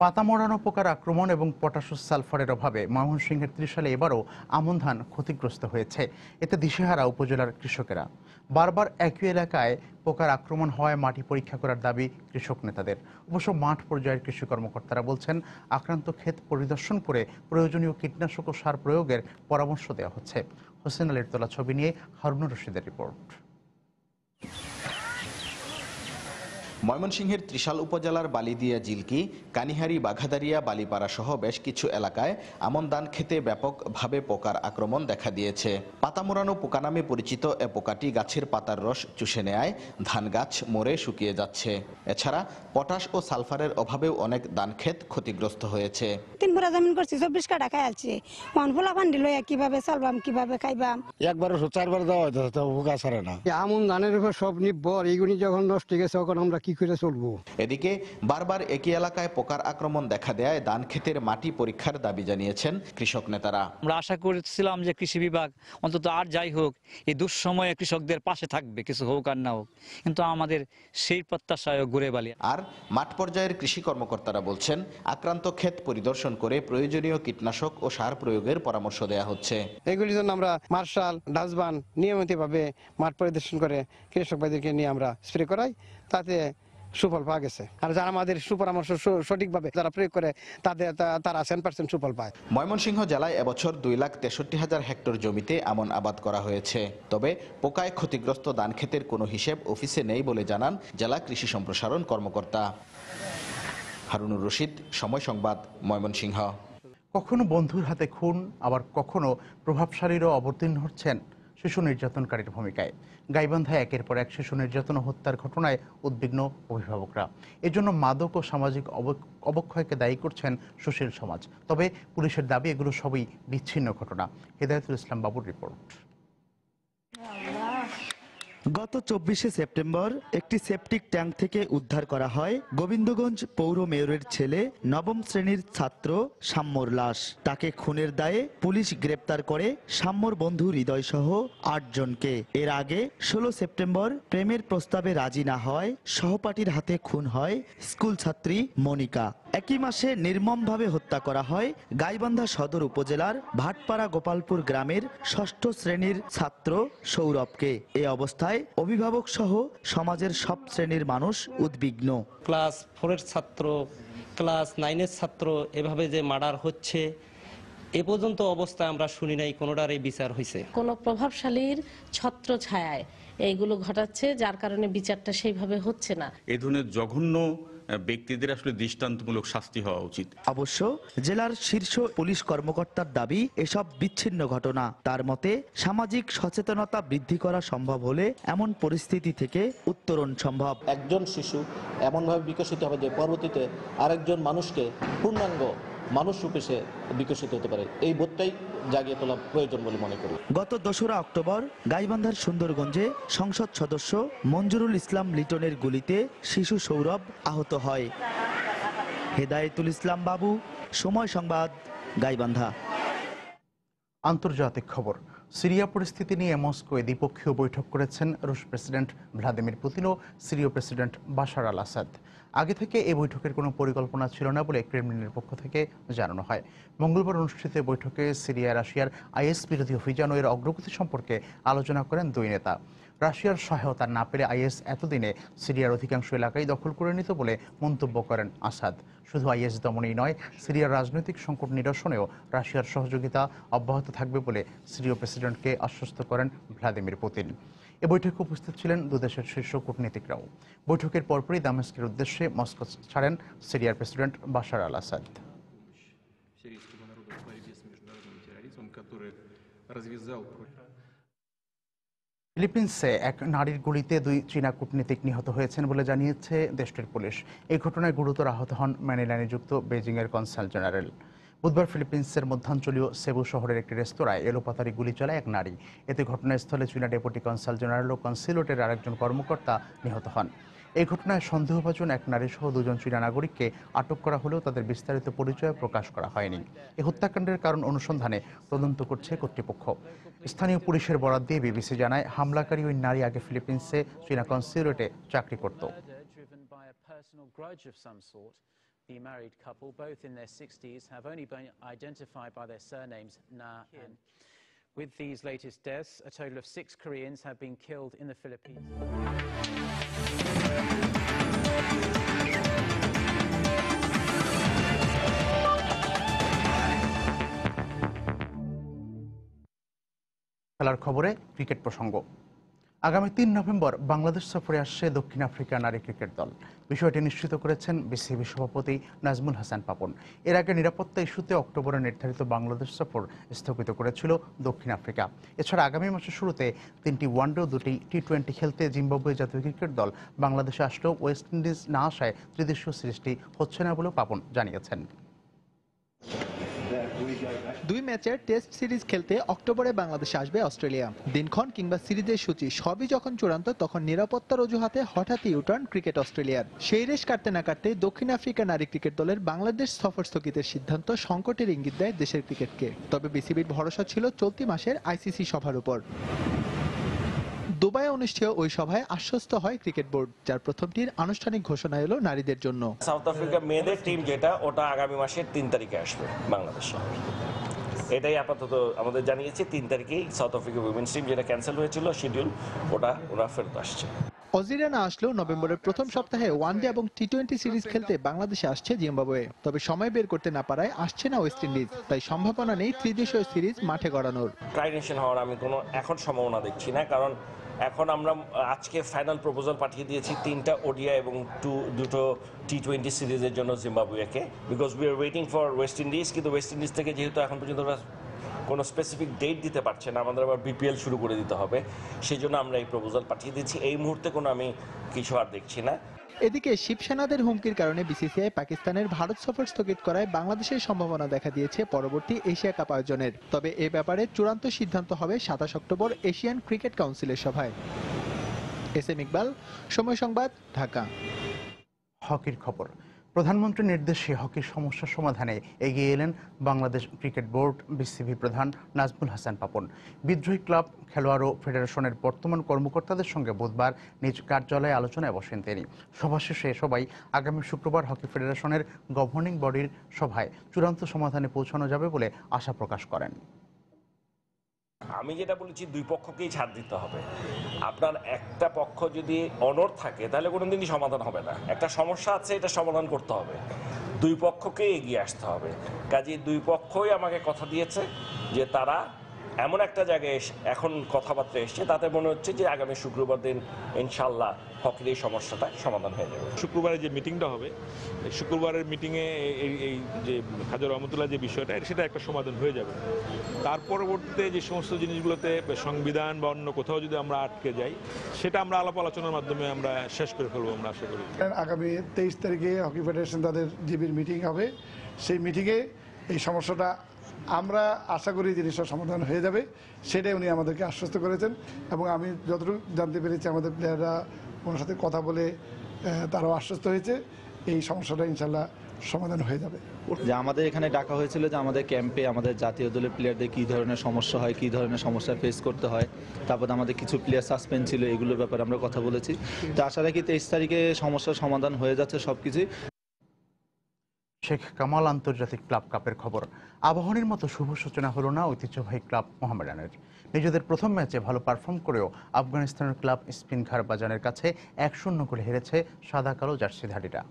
পাতা মরানো পোকার আক্রমণ এবং পটাশিয়াম সালফারের অভাবে ময়মনসিংহের ত্রিশালে এবারও আমন ধান ক্ষতিগ্রস্ত হয়েছে। এতে দিশেহারা উপজেলার কৃষকেরা। বারবার একই এলাকায় পোকার আক্রমণ হওয়ায় মাটি পরীক্ষা করার দাবি কৃষক নেতাদের। অবশ্য মাঠ পর্যায়ের কৃষি কর্মকর্তারা বলছেন, আক্রান্ত ক্ষেত পরিদর্শন করে প্রয়োজনীয় কীটনাশক ও সার প্রয়োগের পরামর্শ দেওয়া হচ্ছে। হোসেন আলীর তোলা ছবি নিয়ে হারুনুর রশিদের রিপোর্ট। ময়মনসিংহের ত্রিশাল উপজেলার বালিদিয়া জিলকি, কানিহারি, বাঘাদারিয়া, বালিপাড়া সহ বেশ কিছু এলাকায় আমন ধান খেতে ব্যাপকভাবে পোকার আক্রমণ দেখা দিয়েছে। পাতা মোড়ানো পোকা নামে পরিচিত এ পোকাটি গাছের পাতার রস চুষে নেয় ধান গাছ মরে শুকিয়ে যাচ্ছে। এছাড়া পটাশ ও সালফারের অভাবেও অনেক ধান ক্ষেত ক্ষতিগ্রস্ত হয়েছে। 3 বিঘা জমিন করছি, 24 কাঠা খাইছি। কোন ফুলা ফান্ডি লইয়া কিভাবে চলবাম, কিভাবে খাইবাম। একবার 4বার দেওয়া হয়তো পোকা ছাড়ে না। আমন ধানের উপর সব নির্ভর, এইগুলি যখন নষ্ট হয়ে গেছে তখন আমরা কি করে চলবো। এদিকে বারবার একই এলাকায় পোকার আক্রমণ দেখা দেয় ধান ক্ষেতের মাটি পরীক্ষার দাবি জানিয়েছেন কৃষক নেতারা। আমরা আশা করেছিলাম যে কৃষি বিভাগ অন্তত আর যাই হোক এই দুঃসময়ে কৃষকদের পাশে থাকবে, কিছু হোক আর না হোক, কিন্তু আমাদের সেই প্রত্যাশায় ঘুরে বালি। আর মাঠ পর্যায়ের কৃষি কর্মকর্তারা বলছেন, আক্রান্ত ক্ষেত পরিদর্শন করে প্রয়োজনীয় কীটনাশক ও সার প্রয়োগের পরামর্শ দেওয়া হচ্ছে। এগুলির জন্য আমরা মার্শাল, ডাস্টবান নিয়মিতভাবে মাঠ পরিদর্শন করে কৃষক ভাইদেরকে নিয়ে আমরা স্প্রে করাই, তাতে সুফল পাওয়া গেছে। আর যারা আমাদের সুপরামর্শ সঠিকভাবে যারা প্রয়োগ করে তারা 100% সুফল পায়। ময়মনসিংহ জেলায় এবছর 2,63,000 হেক্টর জমিতে আমন আবাদ করা হয়েছে। তবে পোকায় ক্ষতিগ্রস্ত ধান ক্ষেতের কোনো হিসেব অফিসে নেই বলে জানান জেলা কৃষি সম্প্রসারণ কর্মকর্তা। হারুনুর রশিদ, সময় সংবাদ, ময়মনসিংহ। কখনো বন্ধুর হাতে খুন, আবার কখনো প্রভাবশালীরাও অবতীর্ণ হচ্ছেন শিশু নির্যাতনকারীর ভূমিকায়। গাইবান্ধায় একের পর এক শিশু নির্যাতন ও হত্যার ঘটনায় উদ্বিগ্ন অভিভাবকরা। এজন্য মাদক ও সামাজিক অবক্ষয়কে দায়ী করছেন সুশীল সমাজ। তবে পুলিশের দাবি এগুলো সবই বিচ্ছিন্ন ঘটনা। হেদায়েতুল ইসলাম বাবুর রিপোর্ট। গত 24শে সেপ্টেম্বর একটি সেপটিক ট্যাঙ্ক থেকে উদ্ধার করা হয় গোবিন্দগঞ্জ পৌর মেয়রের ছেলে 9ম শ্রেণীর ছাত্র সাম্যর লাশ। তাকে খুনের দায়ে পুলিশ গ্রেপ্তার করে সাম্যর বন্ধু হৃদয় সহ 8 জনকে। এর আগে 16 সেপ্টেম্বর প্রেমের প্রস্তাবে রাজি না হয় সহপাঠীর হাতে খুন হয় স্কুল ছাত্রী মনিকা। একই মাসে নির্মমভাবে হত্যা করা হয় গাইবান্ধা সদর উপজেলার ভাটপাড়া গোপালপুর গ্রামের 6ষ্ঠ শ্রেণীর ছাত্র সৌরভকে। এ অবস্থায় অভিভাবক সহ সমাজের সব শ্রেণীর মানুষ উদ্বিগ্ন। ক্লাস 4-এর ছাত্র, ক্লাস 9-এর ছাত্র এভাবে যে মার্ডার হচ্ছে, এ পর্যন্ত অবস্থায় আমরা শুনি নাই কোনোটার এই বিচার হয়েছে। কোনো প্রভাবশালীর ছত্র ছায়ায় এইগুলো ঘটাচ্ছে, যার কারণে বিচারটা সেইভাবে হচ্ছে না। এই ধরনের জঘন্য ব্যক্তিদের আসলে দৃষ্টান্তমূলক শাস্তি হওয়া উচিত। অবশ্য জেলার শীর্ষ পুলিশ কর্মকর্তার দাবি এসব বিচ্ছিন্ন ঘটনা। তার মতে সামাজিক সচেতনতা বৃদ্ধি করা সম্ভব হলে এমন পরিস্থিতি থেকে উত্তরণ সম্ভব। একজন শিশু এমনভাবে বিকশিত হবে যে পরবর্তীতে আরেকজন মানুষকে পূর্ণাঙ্গ মানুষ রূপে সে বিকশিত হতে পারে, এই বোধটাই জাগিয়ে তোলা প্রয়োজন বলে মনে করি। গত 2রা অক্টোবর গাইবান্ধার সুন্দরগঞ্জে সংসদ সদস্য মঞ্জুরুল ইসলাম লিটনের গুলিতে শিশু সৌরভ আহত হয়। হেদায়েতুল ইসলাম বাবু, সময় সংবাদ, গাইবান্ধা। আন্তর্জাতিক খবর। সিরিয়া পরিস্থিতি নিয়ে মস্কোয় দ্বিপক্ষীয় বৈঠক করেছেন রুশ প্রেসিডেন্ট ভ্লাদিমির পুতিন ও সিরীয় প্রেসিডেন্ট বাশার আল আসাদ। আগে থেকে এই বৈঠকের কোনো পরিকল্পনা ছিল না বলে ক্রেমলিনের পক্ষ থেকে জানানো হয়। মঙ্গলবার অনুষ্ঠিত বৈঠকে সিরিয়া রাশিয়ার আইএস বিরোধী অভিযান ও এর অগ্রগতি সম্পর্কে আলোচনা করেন দুই নেতা। রাশিয়ার সহায়তা না পেলে আইএস এতদিনে সিরিয়ার অধিকাংশ এলাকাই দখল করে নিত বলে মন্তব্য করেন আসাদ। শুধু আইএস দমনেই নয়, সিরিয়ার রাজনৈতিক সংকট নিরসনেও রাশিয়ার সহযোগিতা অব্যাহত থাকবে বলে সিরীয় প্রেসিডেন্টকে আশ্বস্ত করেন ভ্লাদিমির পুতিন। এ বৈঠকে উপস্থিত ছিলেন দুদেশের শীর্ষ কূটনীতিকরাও। বৈঠকের পরপরই দামেস্কের উদ্দেশ্যে মস্কো ছাড়েন সিরিয়ার প্রেসিডেন্ট বাশার আল আসাদ। ফিলিপিন্সে এক নারীর গুলিতে 2 চীনা কূটনীতিক নিহত হয়েছেন বলে জানিয়েছে দেশটির পুলিশ। এই ঘটনায় গুরুতর আহত হন ম্যানিলা নিযুক্ত বেজিংয়ের কনসাল জেনারেল। বুধবার ফিলিপিন্সের মধ্যাঞ্চলীয় সেবু শহরের একটি রেস্তোরাঁয় এলোপাতাড়ি গুলি চালায় এক নারী। এতে ঘটনাস্থলে চীনা ডেপুটি কনসাল জেনারেল ও কনসুলেটের আরেকজন কর্মকর্তা নিহত হন। এই ঘটনায় সন্দেহভাজন এক নারী সহ 2 জন চীনা নাগরিককে আটক করা হলেও তাদের বিস্তারিত পরিচয় প্রকাশ করা হয়নি। এই হত্যাকাণ্ডের কারণ অনুসন্ধানে তদন্ত করছে কর্তৃপক্ষ। স্থানীয় পুলিশের বরাত দিয়ে বিবিসি জানায়, হামলাকারী ওই নারী আগে ফিলিপিন্সে চীনা কনসুলেটে চাকরি করত। The married couple, both in their 60s, have only been identified by their surnames Na and. With these latest deaths, a total of 6 Koreans have been killed in the Philippines. খেলার খবরে ক্রিকেট প্রসঙ্গ। আগামী 3 November Bangladesh সফরে আসছে দক্ষিণ Africa নারী cricket দল। বিষয়টি নিশ্চিত করেছেন বিসিবি সভাপতি নাজমুল হাসান পাপন। এর আগে নিরাপত্তা ইস্যুতে অক্টোবরে নির্ধারিত বাংলাদেশ সফর স্থগিত করেছিল দক্ষিণ আফ্রিকা। এছাড়া আগামী মাসের শুরুতে 3টি ওয়ানডে ও 2টি টি-20 খেলতে জিম্বাবুয়ে জাতীয় ক্রিকেট দল বাংলাদেশে আসলেও ওয়েস্ট ইন্ডিজ না আসায় ত্রিদেশীয় সিরিজটি হচ্ছে না বলেও পাপন জানিয়েছেন। 2 ম্যাচের টেস্ট সিরিজ খেলতে অক্টোবরে বাংলাদেশে আসবে অস্ট্রেলিয়া। দিনক্ষণ কিংবা সিরিজের সূচি সবই যখন চূড়ান্ত, তখন নিরাপত্তার অজুহাতে হঠাৎই ইউটার্ন ক্রিকেট অস্ট্রেলিয়ার। সেই রেশ কাটতে না কাটতে দক্ষিণ আফ্রিকা নারী ক্রিকেট দলের বাংলাদেশ সফর স্থগিতের সিদ্ধান্ত সংকটের ইঙ্গিত দেয় দেশের ক্রিকেটকে। তবে বিসিবির ভরসা ছিল চলতি মাসের আইসিসি সভার উপর। দুবাইয়ে অনুষ্ঠেয় ওই সভায় আশ্বস্ত হয় ক্রিকেট বোর্ড, যার প্রথমটির আনুষ্ঠানিক ঘোষণা এলো নারীদের জন্য। সাউথ আফ্রিকা মেয়েদের টিম যেটা, ওটা আগামী মাসের 3 তারিখে আসবে বাংলাদেশে। এটাই আপাতত আমাদের জানিয়েছে। 3 তারিখেই সাউথ আফ্রিকা উইমেন্স টিম যেটা ক্যান্সেল হয়েছিল শিডিউল, ওরা ফেরত আসছে। অজিরা না আসলেও নভেম্বরের প্রথম সপ্তাহে ওয়ানডে এবং টি-20 সিরিজ খেলতে বাংলাদেশে আসছে জিম্বাবুয়ে। তবে সময় বের করতে না পারায় আসছে না ওয়েস্ট ইন্ডিজ, তাই সম্ভাবনা নেই ত্রিদেশীয় সিরিজ মাঠে গড়ানোর। ট্রাই নেশন হওয়ার আমি কোনো এখন সম্ভাবনা দেখছি না, কারণ এখন আমরা আজকে ফাইনাল প্রপোজাল পাঠিয়ে দিয়েছি 3টা ওডিআই এবং 2টো টি-20 সিরিজের জন্য জিম্বাবুয়েকে, because we are waiting for West Indies. কিন্তু ওয়েস্ট ইন্ডিজ থেকে যেহেতু এখন পর্যন্ত কোনো স্পেসিফিক ডেট দিতে পারছে না, আমাদের আবার বিপিএল শুরু করে দিতে হবে, সেই জন্য আমরা এই প্রপোজাল পাঠিয়ে দিচ্ছি। এই মুহূর্তে কোনো আমি কিছু আর দেখছি না। এদিকে শিবসেনাদের হুমকির কারণে বিসিসিআই পাকিস্তানের ভারত সফর স্থগিত করায় বাংলাদেশের সম্ভাবনা দেখা দিয়েছে পরবর্তী এশিয়া কাপ আয়োজনের। তবে এ ব্যাপারে চূড়ান্ত সিদ্ধান্ত হবে 27 অক্টোবর এশিয়ান ক্রিকেট কাউন্সিলের সভায়। এসএম ইকবাল, সময় সংবাদ, ঢাকা। হকির খবর। প্রধানমন্ত্রীর নির্দেশে হকির সমস্যা সমাধানে এগিয়ে এলেন বাংলাদেশ ক্রিকেট বোর্ড বিসিবি প্রধান নাজমুল হাসান পাপন। বিদ্রোহী ক্লাব, খেলোয়াড় ও ফেডারেশনের বর্তমান কর্মকর্তাদের সঙ্গে বুধবার নিজ কার্যালয়ে আলোচনায় বসেন তিনি। সভা শেষে সবাই আগামী শুক্রবার হকি ফেডারেশনের গভর্নিং বডির সভায় চূড়ান্ত সমাধানে পৌঁছানো যাবে বলে আশা প্রকাশ করেন। আমি যেটা বলেছি, 2 পক্ষকেই ছাড় দিতে হবে। আপনার একটা পক্ষ যদি অনড় থাকে তাহলে কোনোদিনই সমাধান হবে না। একটা সমস্যা আছে, এটা সমাধান করতে হবে, 2 পক্ষকেই এগিয়ে আসতে হবে। কাজেই 2 পক্ষই আমাকে কথা দিয়েছে যে তারা এমন একটা জায়গায় এখন কথাবার্তা এসছে, তাতে মনে হচ্ছে যে আগামী শুক্রবার দিন ইনশাল্লাহ হকির এই সমস্যাটা সমাধান হয়ে যাবে। শুক্রবারে যে মিটিংটা হবে, শুক্রবারের মিটিংয়ে এই যে হাজার রহমতুল্লাহ যে বিষয়টা, সেটা একটা সমাধান হয়ে যাবে। তার পরবর্তীতে যে সমস্ত জিনিসগুলোতে সংবিধান বা অন্য কোথাও যদি আমরা আটকে যাই, সেটা আমরা আলাপ আলোচনার মাধ্যমে আমরা শেষ করে ফেলবো, আমরা আশা করি। আগামী 23 তারিখে হকি ফেডারেশন তাদের জিবির মিটিং হবে। সেই মিটিংয়ে এই সমস্যাটা আমরা আশা করি জিনিসটা সমাধান হয়ে যাবে, সেটাই উনি আমাদেরকে আশ্বস্ত করেছেন। এবং আমি যতটুকু জানতে পেরেছি, আমাদের প্লেয়াররা ওনার সাথে কথা বলে তারাও আশ্বস্ত হয়েছে এই সমস্যাটা ইনশাল্লাহ সমাধান হয়ে যাবে। যে আমাদের এখানে ডাকা হয়েছিল যে আমাদের ক্যাম্পে আমাদের জাতীয় দলের প্লেয়ারদের কী ধরনের সমস্যা হয়, কী ধরনের সমস্যা ফেস করতে হয়, তারপর আমাদের কিছু প্লেয়ার সাসপেন্ড ছিল, এগুলোর ব্যাপারে আমরা কথা বলেছি। তো আশা রাখি 23 তারিখে সমস্যার সমাধান হয়ে যাচ্ছে সবকিছুই। শেখ কামাল আন্তর্জাতিক ক্লাব কাপের খবর। আবাহনীর মতো শুভ সূচনা হলো না ঐতিহ্যবাহী ক্লাব মোহামেডানের। নিজেদের প্রথম ম্যাচে ভালো পারফর্ম করেও আফগানিস্তানের ক্লাব স্পিনঘার বাজানের কাছে 1-0 গোলে হেরেছে সাদা কালো জার্সিধারীরা।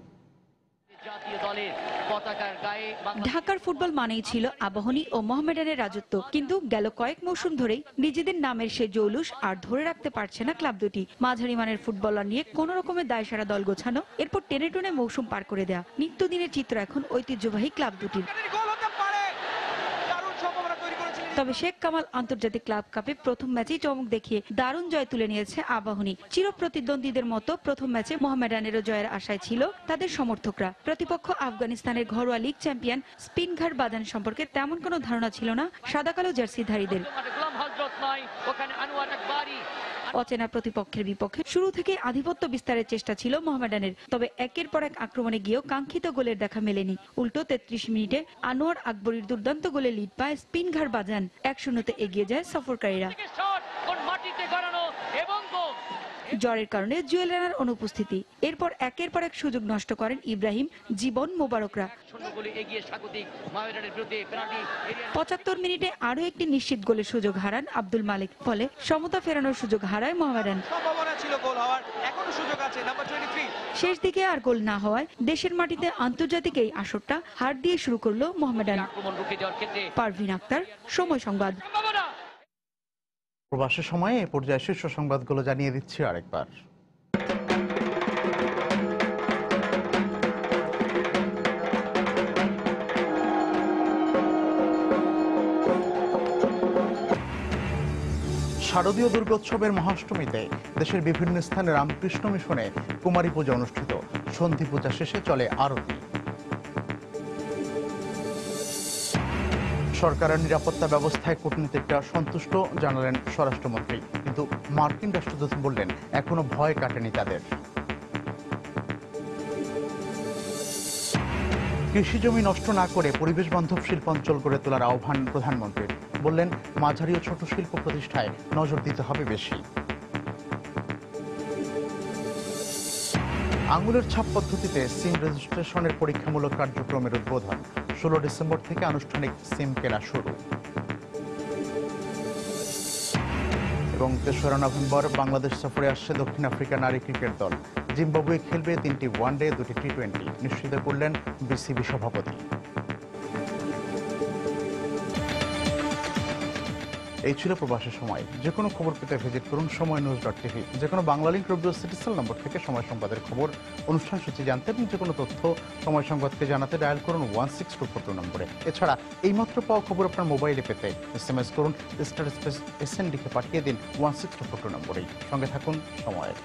ঢাকার ফুটবল মানেই ছিল আবাহনী ও মোহামেডানের রাজত্ব, কিন্তু গেল কয়েক মৌসুম ধরেই নিজেদের নামের সে জৌলুস আর ধরে রাখতে পারছে না ক্লাব দুটি। মাঝারি মানের ফুটবলার নিয়ে কোন রকমের দায়সারা দল গোছানো, এরপর টেনে টুনে মৌসুম পার করে দেয়া নিত্যদিনের চিত্র এখন ঐতিহ্যবাহী ক্লাব দুটির। তবে শেখ কামাল আন্তর্জাতিক ক্লাব কাপে প্রথম ম্যাচেই চমক দেখিয়ে দারুণ জয় তুলে নিয়েছে আবাহনী। চিরপ্রতিদ্বন্দ্বীদের মতো প্রথম ম্যাচে মোহামেডানেরও জয়ের আশায় ছিল তাদের সমর্থকরা। প্রতিপক্ষ আফগানিস্তানের ঘরোয়া লিগ চ্যাম্পিয়ন স্পিনঘার বাজান সম্পর্কে তেমন কোনো ধারণা ছিল না সাদা কালো জার্সিধারীদের। অচেনা প্রতিপক্ষের বিপক্ষে শুরু থেকে আধিপত্য বিস্তারের চেষ্টা ছিল মোহামেডানের, তবে একের পর এক আক্রমণে গিয়েও কাঙ্ক্ষিত গোলের দেখা মেলেনি। উল্টো 33 মিনিটে আনোয়ার আকবরীর দুর্দান্ত গোলে লিড পায় স্পিনঘার বাজান। 1-0 এগিয়ে যায় সফরকারীরা। জ্বরের কারণে জুয়েল রানার অনুপস্থিতি, এরপর একের পর এক সুযোগ নষ্ট করেন ইব্রাহিম, জীবন, মোবারকরা। 75 মিনিটে আরো একটি নিশ্চিত গোলের সুযোগ হারান আব্দুল মালিক, ফলে সমতা ফেরানোর সুযোগ হারায় মোহামেডান। শেষ দিকে আর গোল না হওয়ায় দেশের মাটিতে আন্তর্জাতিক এই আসরটা হার দিয়ে শুরু করলো মোহামেডান। পারভিন আক্তার, সময় সংবাদ। প্রবাসের সময়ে এ পর্যায়ে শীর্ষ সংবাদগুলো জানিয়ে দিচ্ছি আরেকবার। শারদীয় দুর্গোৎসবের মহাষ্টমীতে দেশের বিভিন্ন স্থানে রামকৃষ্ণ মিশনে কুমারী পূজা অনুষ্ঠিত। সন্ধি পূজা শেষে চলে আরতি। সরকারের নিরাপত্তা ব্যবস্থায় কূটনীতিকরা সন্তুষ্ট জানালেন স্বরাষ্ট্রমন্ত্রী, কিন্তু মার্কিন রাষ্ট্রদূত বললেন এখনো ভয় কাটেনি তাদের। কৃষি জমি নষ্ট না করে পরিবেশ বান্ধব শিল্পাঞ্চল গড়ে তোলার আহ্বান প্রধানমন্ত্রীর। বললেন মাঝারি ও ছোট শিল্প প্রতিষ্ঠায় নজর দিতে হবে বেশি। আঙুলের ছাপ পদ্ধতিতে সিম রেজিস্ট্রেশনের পরীক্ষামূলক কার্যক্রমের উদ্বোধন। 16 ডিসেম্বর থেকে আনুষ্ঠানিক সিম কেনা শুরু। এবং 3রা নভেম্বর বাংলাদেশ সফরে আসছে দক্ষিণ আফ্রিকা নারী ক্রিকেট দল। জিম্বাবুয়ে খেলবে 3টি ওয়ানডে, 2টি টি20, নিশ্চিত করলেন বিসিবি সভাপতি। এই ছিল প্রবাসের সময়। যে কোনো খবর পেতে ভিজিট করুন সময়নিউজ.tv। যে কোনো বাংলা লিঙ্ক রবিউল সিটিসেল নম্বর থেকে সময় সংবাদের খবর, অনুষ্ঠান সূচি জানতে এবং যে কোনো তথ্য সময় সংবাদকে জানাতে ডায়াল করুন 16242 নম্বরে। এছাড়া এইমাত্র পাওয়া খবর আপনার মোবাইলে পেতে SMS করুন *SND কে পাঠিয়ে দিন 16242 নম্বরেই। সঙ্গে থাকুন সময়ের।